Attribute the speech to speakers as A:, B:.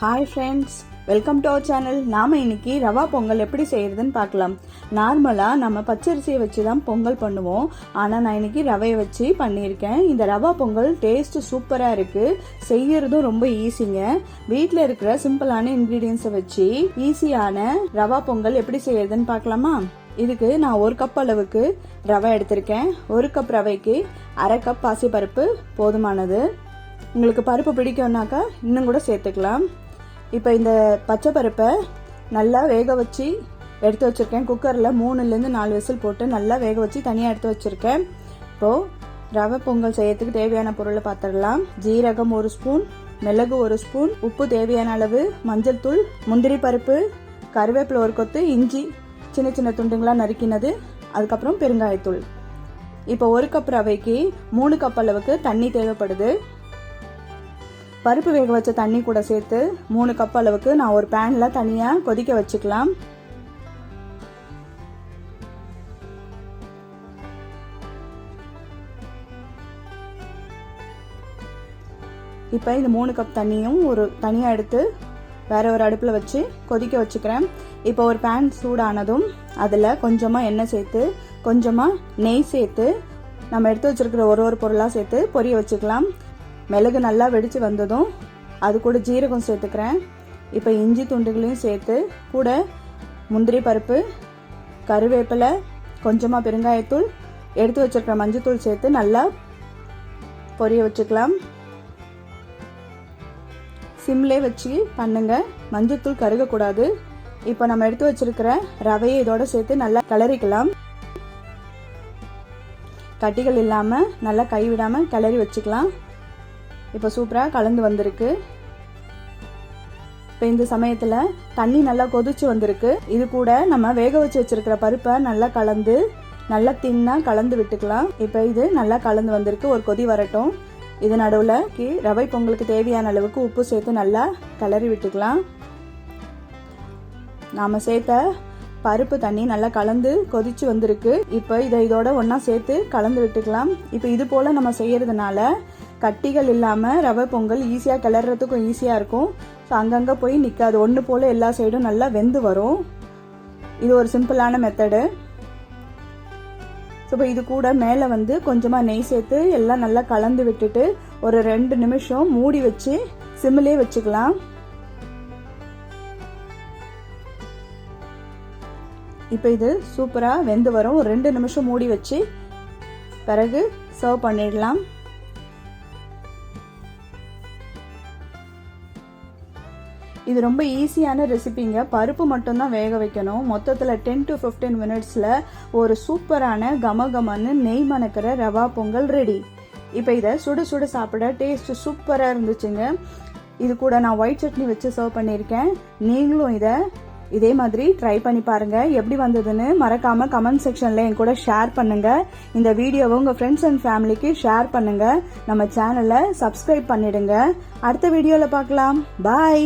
A: Hi friends, welcome to our channel. நாம் இன்னைக்கு ரவா பொங்கல் எப்படி செய்யறதுன்னு பார்க்கலாம். நார்மலாக நம்ம பச்சரிசியை வச்சு தான் பொங்கல் பண்ணுவோம். ஆனால் நான் இன்னைக்கு ரவையை வச்சு பண்ணியிருக்கேன். இந்த ரவா பொங்கல் டேஸ்ட் சூப்பராக இருக்குது. செய்யறதும் ரொம்ப ஈஸிங்க. வீட்டில் இருக்கிற சிம்பிளான இன்க்ரீடியன்ஸை வச்சு ஈஸியான ரவா பொங்கல் எப்படி செய்யறதுன்னு பார்க்கலாமா? இதுக்கு நான் 1 கப் அளவுக்கு ரவை எடுத்திருக்கேன். 1 கப் ரவைக்கு 1/2 கப் பாசிப்பருப்பு போதுமானது. உங்களுக்கு பருப்பு பிடிக்கும்னாக்கா இன்னும் கூட சேர்த்துக்கலாம். இப்போ இந்த பச்சை பருப்பை நல்லா வேக வச்சு எடுத்து வச்சுருக்கேன். குக்கரில் 3லேருந்து 4 விசில் போட்டு நல்லா வேக வச்சு தனியாக எடுத்து வச்சுருக்கேன். இப்போது ரவை பொங்கல் செய்யறதுக்கு தேவையான பொருளை பார்த்துடலாம். ஜீரகம் 1 ஸ்பூன், மிளகு 1 ஸ்பூன், உப்பு தேவையான அளவு, மஞ்சள் தூள், முந்திரி பருப்பு, கருவேப்பிலை 1 கொத்து, இஞ்சி சின்ன சின்ன துண்டுங்களாக நறுக்கினது, அதுக்கப்புறம் பெருங்காயத்தூள். இப்போ 1 கப் ரவைக்கு 3 கப் அளவுக்கு தண்ணி தேவைப்படுது. பருப்பு வேக வச்ச தண்ணி கூட சேர்த்து 3 கப் அளவுக்கு நான் ஒரு பேனில் தனியாக கொதிக்க வச்சுக்கலாம். இப்போ இந்த 3 கப் தண்ணியும் தனியாக எடுத்து வேற ஒரு அடுப்பில் வச்சு கொதிக்க வச்சுக்கிறேன். இப்போ ஒரு பேன் சூடானதும் அதில் கொஞ்சமாக எண்ணெய் சேர்த்து கொஞ்சமாக நெய் சேர்த்து நம்ம எடுத்து வச்சிருக்கிற ஒரு பொருளாக சேர்த்து பொரிய வச்சுக்கலாம். மிளகு நல்லா வெடித்து வந்ததும் அது கூட ஜீரகம் சேர்த்துக்கிறேன். இப்போ இஞ்சி துண்டுகளையும் சேர்த்து கூட முந்திரி பருப்பு, கருவேப்பிலை, கொஞ்சமாக பெருங்காயத்தூள், எடுத்து வச்சிருக்கிற மஞ்சத்தூள் சேர்த்து நல்லா பொரிய வச்சுக்கலாம். சிம்லே வச்சு பண்ணுங்க, மஞ்சத்தூள் கருகக்கூடாது. இப்போ நம்ம எடுத்து வச்சிருக்கிற ரவையை இதோட சேர்த்து நல்லா கிளறிக்கலாம். கட்டிகள் இல்லாமல் நல்லா கைவிடாமல் கிளறி வச்சுக்கலாம். இப்போ சூப்பராக கலந்து வந்திருக்கு. இப்போ இந்த சமயத்தில் தண்ணி நல்லா கொதிச்சு வந்திருக்கு. இது கூட நம்ம வேக வச்சு வச்சிருக்கிற பருப்பை நல்லா கலந்து நல்லா தின்னாக கலந்து விட்டுக்கலாம். இப்போ இது நல்லா கலந்து வந்திருக்கு. ஒரு கொதி வரட்டும். இது நடுவில் ரவை பொங்கலுக்கு தேவையான அளவுக்கு உப்பு சேர்த்து நல்லா கிளறி விட்டுக்கலாம். நாம் சேர்த்த பருப்பு தண்ணி நல்லா கலந்து கொதிச்சு வந்திருக்கு. இப்போ இதோட ஒன்றா சேர்த்து கலந்து விட்டுக்கலாம். இப்போ இது போல் நம்ம செய்யறதுனால கட்டிகள் இல்லாமல் ரவை பொங்கல் ஈஸியாக கிளறதுக்கும் ஈஸியாக இருக்கும். ஸோ அங்கங்கே போய் நிற்காது, ஒன்று போல் எல்லா சைடும் நல்லா வெந்து வரும். இது ஒரு சிம்பிளான மெத்தடு. ஸோ இப்போ இது கூட மேலே கொஞ்சமாக நெய் சேர்த்து எல்லாம் நல்லா கலந்து விட்டுட்டு ஒரு 2 நிமிஷம் மூடி வச்சு சிம்மிலே வச்சுக்கலாம். இப்போ இது சூப்பராக வெந்து வரும். ஒரு 2 நிமிஷம் மூடி வச்சு பிறகு சர்வ் பண்ணிடலாம். இது ரொம்ப ஈஸியான ரெசிபிங்க. பருப்பு மட்டும்தான் வேக வைக்கணும். மொத்தத்தில் 10 to 15 மினிட்ஸில் ஒரு சூப்பரான கமகமன்னு நெய் மணக்கிற ரவா பொங்கல் ரெடி. இப்போ இதை சுட சுட சாப்பிட டேஸ்ட் சூப்பராக இருந்துச்சுங்க. இது கூட நான் ஒயிட் சட்னி வச்சு சர்வ் பண்ணியிருக்கேன். நீங்களும் இதே மாதிரி ட்ரை பண்ணி பாருங்க. எப்படி வந்ததுன்னு மறக்காம கமெண்ட் செக்ஷன்ல என் கூட ஷேர் பண்ணுங்க. இந்த வீடியோவை உங்க ஃப்ரெண்ட்ஸ் அண்ட் ஃபேமிலிக்கு ஷேர் பண்ணுங்க. நம்ம சேனலை சப்ஸ்கிரைப் பண்ணிடுங்க. அடுத்த வீடியோல பார்க்கலாம். பாய்.